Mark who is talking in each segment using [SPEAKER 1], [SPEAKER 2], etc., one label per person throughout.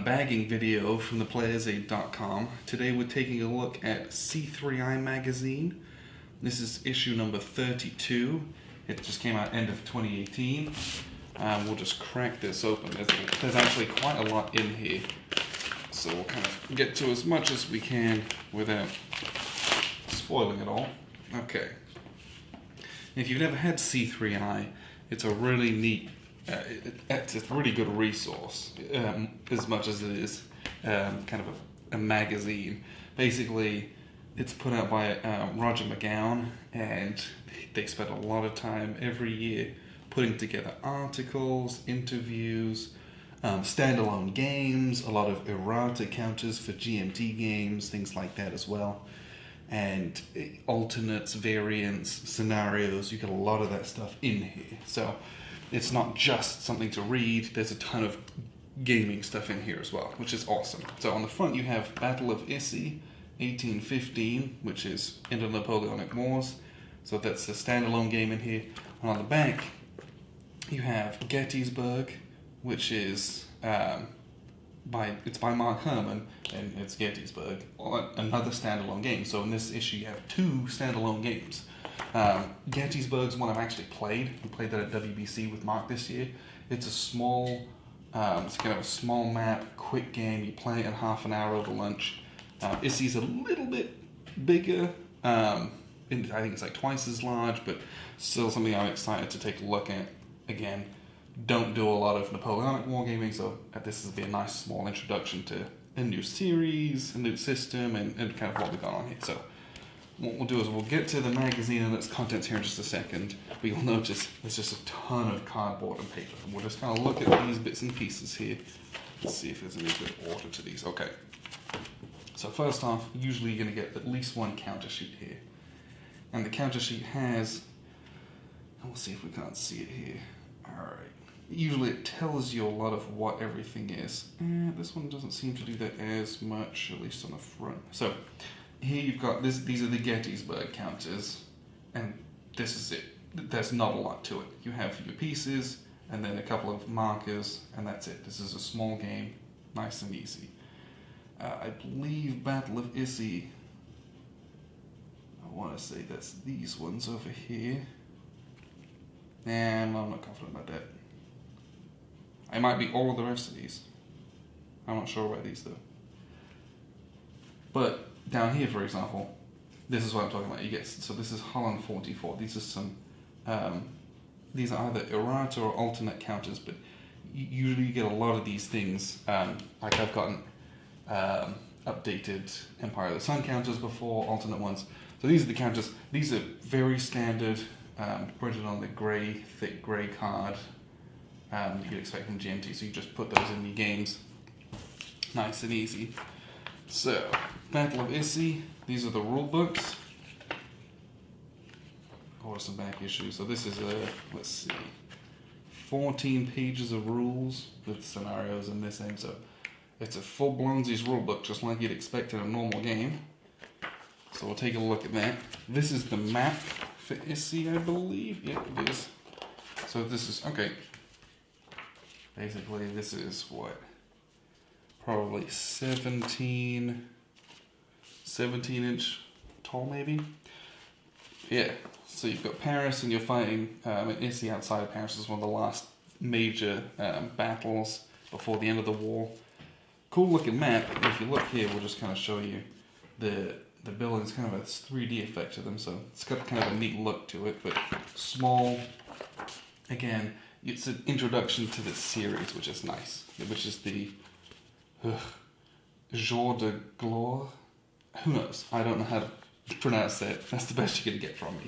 [SPEAKER 1] unbagging video from theplayersaid.com. Today we're taking a look at C3i magazine. This is issue number 32. It just came out end of 2018. We'll just crack this open. There's actually quite a lot in here, so we'll kind of get to as much as we can without spoiling it all. Okay. If you've never had C3i, it's a really neat, it's a really good resource, as much as it is kind of a magazine. Basically, it's put out by Roger McGowan, and they spend a lot of time every year putting together articles, interviews, standalone games, a lot of errata counters for GMT games, things like that as well. And alternates, variants, scenarios, you get a lot of that stuff in here. So it's not just something to read, there's a ton of gaming stuff in here as well, which is awesome. So on the front you have Battle of Issy, 1815, which is in the Napoleonic Wars. So that's the standalone game in here. And on the back you have Gettysburg, which is by Mark Herman, and it's Gettysburg, another standalone game. So in this issue you have two standalone games. Gettysburg's one I've actually played. We played that at WBC with Mark this year. It's a small, it's kind of a small map, quick game. You play it in half an hour over lunch. Issy's a little bit bigger. I think it's like twice as large, but still something I'm excited to take a look at. Again, don't do a lot of Napoleonic wargaming, so this will be a nice small introduction to a new series, a new system, and kind of what we've got on here. So what we'll do is we'll get to the magazine and its contents here in just a second, but you'll notice there's just a ton of cardboard and paper. And we'll just kind of look at these bits and pieces here. Let's see if there's any good order to these. Okay. So first off, usually you're going to get at least one counter sheet here. And the counter sheet has, and we'll see if we can't see it here. Alright. Usually it tells you a lot of what everything is. This one doesn't seem to do that as much, at least on the front. So here you've got this. These are the Gettysburg counters, and this is it. There's not a lot to it. You have your pieces, and then a couple of markers, and that's it. This is a small game, nice and easy. I believe Battle of Issy, I want to say that's these ones over here. And I'm not confident about that. It might be all of the rest of these. I'm not sure about these though. But down here, for example, this is what I'm talking about. You get, so this is Holland 44. These are some, these are either errata or alternate counters, but usually you get a lot of these things. Like I've gotten updated Empire of the Sun counters before, alternate ones. So these are the counters. These are very standard, printed on the grey, thick grey card. You'd expect from GMT, so you just put those in your games. Nice and easy. So, Battle of Issy, these are the rule books. Or some back issues. So this is let's see, 14 pages of rules with scenarios in this end. So it's a full-blown rule book, just like you'd expect in a normal game. So we'll take a look at that. This is the map for Issy, I believe. Yeah, it is. So this is, okay. Basically, this is what? Probably 17 inch tall, maybe? Yeah, so you've got Paris, and you're fighting Issy outside of Paris. This is one of the last major battles before the end of the war. Cool looking map. If you look here, we'll just kind of show you the building's kind of a 3D effect to them, so it's got kind of a neat look to it, but small. Again, it's an introduction to this series, which is nice, which is the Jour de Gloire. Who knows? I don't know how to pronounce that. That's the best you're going to get from me.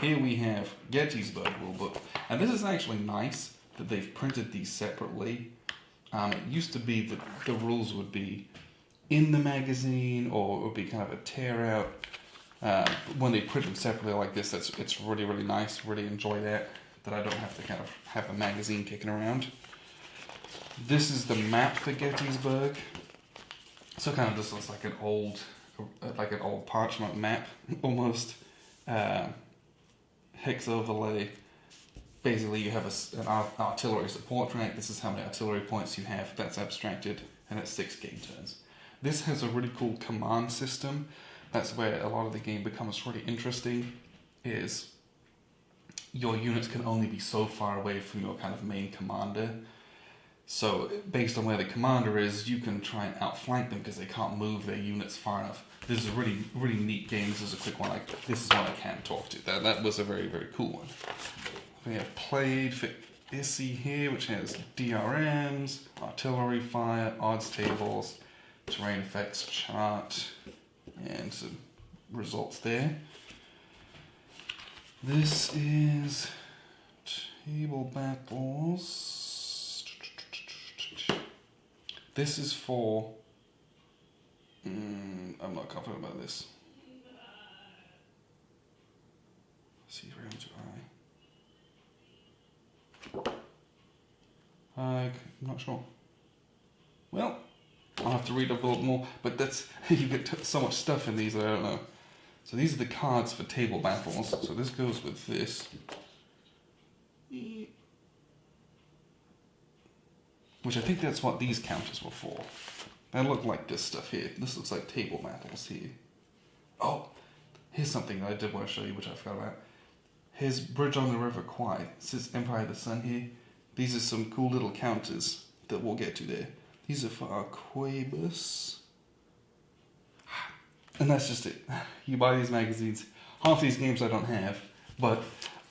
[SPEAKER 1] Here we have Gettysburg rulebook, and this is actually nice that they've printed these separately. It used to be that the rules would be in the magazine, or it would be kind of a tear out. When they print them separately like this, it's really, really nice. Really enjoy that I don't have to kind of have a magazine kicking around. This is the map for Gettysburg. So kind of this looks like an old parchment map, almost. Hex overlay. Basically, you have an artillery support track. This is how many artillery points you have. That's abstracted. and it's 6 game turns. This has a really cool command system. That's where a lot of the game becomes really interesting, is your units can only be so far away from your kind of main commander. So based on where the commander is, you can try and outflank them because they can't move their units far enough. This is a really, really neat game. This is a quick one. This is one I can talk to. That was a very, very cool one. We have played for Issy here, which has DRMs, artillery fire, odds tables, terrain effects chart, and some results there. This is table battles. This is for... I'm not confident about this. C3i. I'm not sure. Well, I'll have to read up a little more, but that's you get so much stuff in these that I don't know. So these are the cards for table battles. So this goes with this. Which I think that's what these counters were for. They look like this stuff here. This looks like table battles here. Oh, here's something that I did want to show you, which I forgot about. Here's Bridge on the River Kwai. It says Empire of the Sun here. These are some cool little counters that we'll get to there. These are for Arquebus. And that's just it. You buy these magazines. Half these games I don't have, but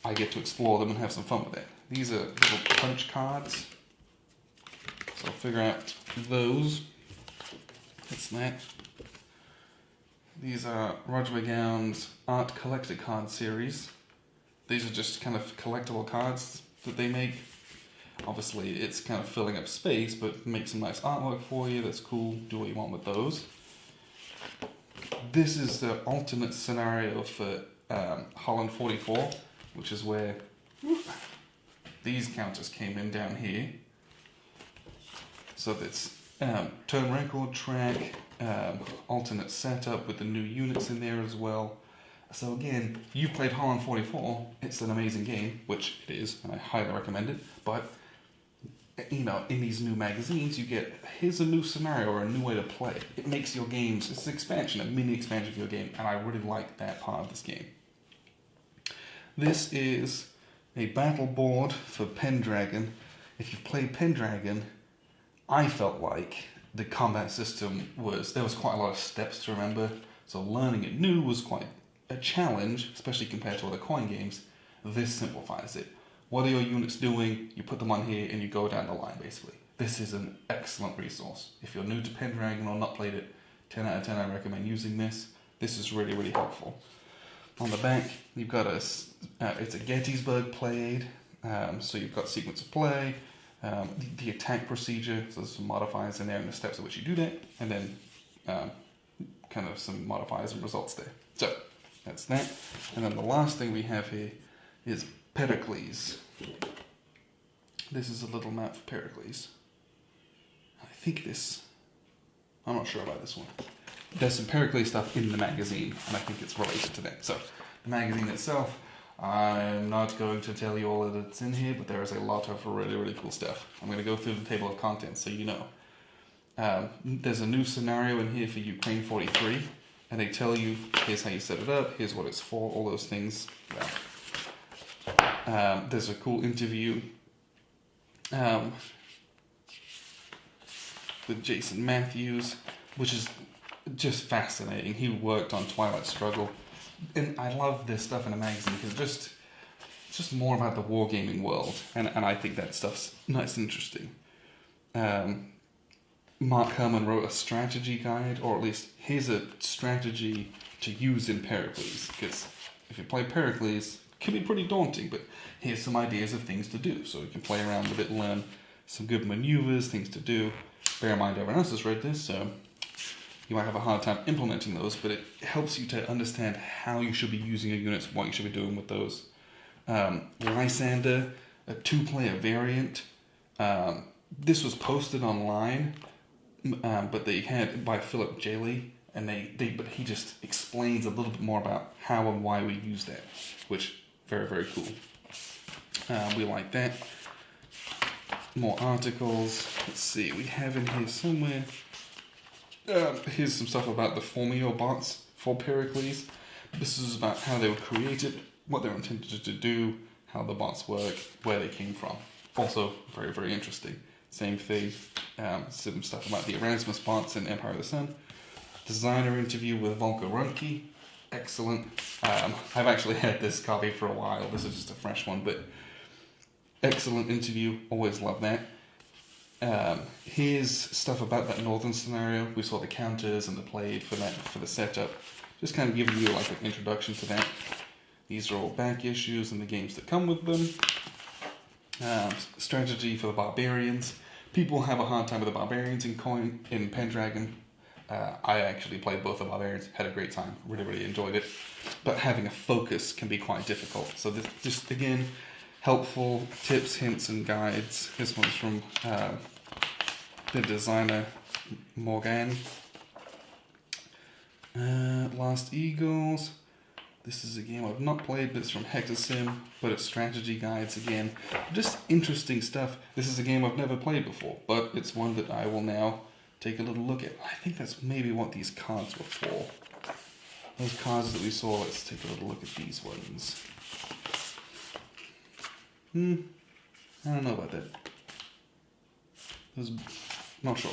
[SPEAKER 1] I get to explore them and have some fun with it. These are little punch cards. So I'll figure out those. What's that? These are Roger McGowan's Art Collector Card series. These are just kind of collectible cards that they make. Obviously, it's kind of filling up space, but make some nice artwork for you. That's cool. Do what you want with those. This is the alternate scenario for Holland 44, which is where these counters came in down here. So that's turn record track, alternate setup with the new units in there as well. So again, you've played Holland 44, it's an amazing game, which it is, and I highly recommend it, but you know, in these new magazines, you get, here's a new scenario or a new way to play. It makes your games, it's an expansion, a mini expansion of your game, and I really like that part of this game. This is a battle board for Pendragon. If you've played Pendragon, I felt like the combat system there was quite a lot of steps to remember, so learning it new was quite a challenge, especially compared to other coin games. This simplifies it. What are your units doing? You put them on here and you go down the line, basically. This is an excellent resource. If you're new to Pendragon or not played it, 10 out of 10 I recommend using this. This is really, really helpful. On the back, you've got it's a Gettysburg play aid. So you've got sequence of play, the attack procedure, so there's some modifiers in there and the steps at which you do that, and then kind of some modifiers and results there. So that's that. And then the last thing we have here is Pedigrees. This is a little map for Pedigrees. I'm not sure about this one. There's some Pedigrees stuff in the magazine, and I think it's related to that. So, the magazine itself, I'm not going to tell you all that's in here, but there is a lot of really, really cool stuff. I'm going to go through the table of contents so you know. There's a new scenario in here for Ukraine 43, and they tell you, here's how you set it up, here's what it's for, all those things. There's a cool interview with Jason Matthews, which is just fascinating. He worked on Twilight Struggle, and I love this stuff in a magazine because it's just more about the wargaming world, and I think that stuff's nice and interesting. Mark Herman wrote a strategy guide, or at least here's a strategy to use in Pedigrees, because if you play Pedigrees, it can be pretty daunting, but here's some ideas of things to do, so you can play around with it and learn some good maneuvers, things to do. Bear in mind everyone else has read this, so you might have a hard time implementing those, but it helps you to understand how you should be using your units, what you should be doing with those. Lysander, a 2-player variant. This was posted online, but they had by Philip Jaley, and but he just explains a little bit more about how and why we use that, which very, very cool. We like that. more articles. Let's see, we have in here somewhere. Here's some stuff about the Formio bots for Pedigrees. This is about how they were created, what they're intended to do, how the bots work, where they came from. Also, very, very interesting. Same thing, some stuff about the Erasmus bots in Empire of the Sun. Designer interview with Volker Runke. Excellent. I've actually had this copy for a while. This is just a fresh one, but excellent interview. Always love that. Here's stuff about that northern scenario. We saw the counters and the played for the setup. Just kind of giving you like an introduction to that. These are all back issues and the games that come with them. Strategy for the barbarians. People have a hard time with the barbarians in Pendragon. I actually played both the barbarians, had a great time, really, really enjoyed it. But having a focus can be quite difficult. So this just, again, helpful tips, hints, and guides. This one's from the designer Morgan. Last Eagles. This is a game I've not played, but it's from Hexasim, but it's strategy guides again. Just interesting stuff. This is a game I've never played before, but it's one that I will now take a little look at. I think that's maybe what these cards were for. Those cards that we saw, let's take a little look at these ones. I don't know about that. Not sure.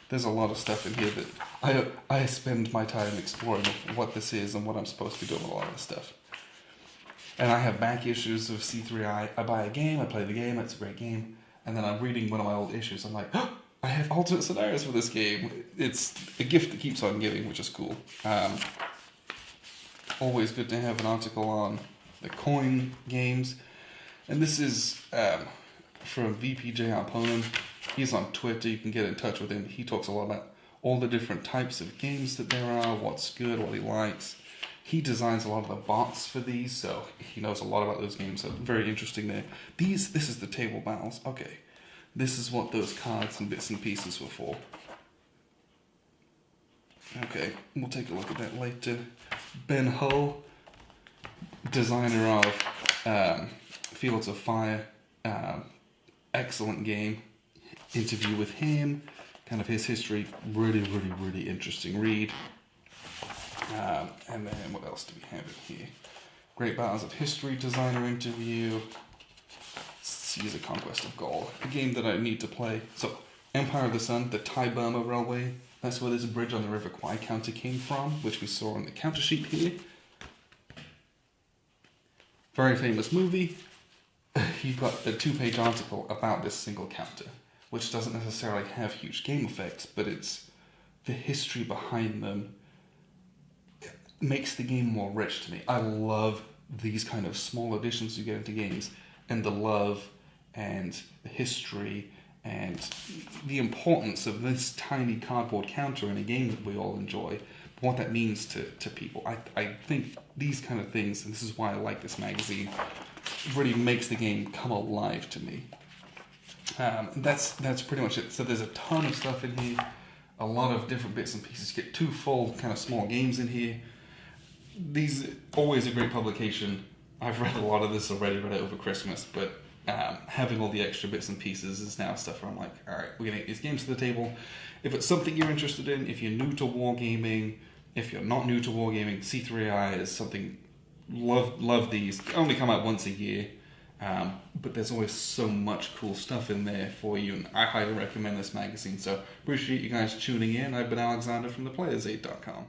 [SPEAKER 1] There's a lot of stuff in here that I spend my time exploring what this is and what I'm supposed to do with a lot of this stuff. And I have back issues of C3i. I buy a game, I play the game, it's a great game, and then I'm reading one of my old issues. I'm like, oh, I have alternate scenarios for this game. It's a gift that keeps on giving, which is cool. Always good to have an article on the coin games. And this is from VPJ Opponent. He's on Twitter, you can get in touch with him. He talks a lot about all the different types of games that there are, what's good, what he likes. He designs a lot of the bots for these, so he knows a lot about those games, so very interesting there. This is the table battles. Okay, this is what those cards and bits and pieces were for. Okay, we'll take a look at that later. Ben Hull, designer of Fields of Fire, excellent game. Interview with him, kind of his history, really, really, really interesting read. And then what else do we have in here? Great Battles of History designer interview. Caesar Conquest of Gaul, a game that I need to play. So, Empire of the Sun, the Thai-Burma Railway. That's where this bridge on the River Kwai counter came from, which we saw on the counter sheet here. Very famous movie. You've got a 2-page article about this single counter, which doesn't necessarily have huge game effects, but it's the history behind them. It makes the game more rich to me. I love these kind of small additions you get into games, and the love and the history and the importance of this tiny cardboard counter in a game that we all enjoy, what that means to people. I think these kind of things, and this is why I like this magazine, really makes the game come alive to me. That's pretty much it. So there's a ton of stuff in here, a lot of different bits and pieces. You get 2 full kind of small games in here. These always a great publication. I've read a lot of this already, read it over Christmas, but having all the extra bits and pieces is now stuff where I'm like, all right, we're gonna get these games to the table. If it's something you're interested in, if you're new to wargaming, if you're not new to wargaming, C3i is something. Love these. They only come out once a year. But there's always so much cool stuff in there for you, and I highly recommend this magazine. So appreciate you guys tuning in. I've been Alexander from theplayersaid.com.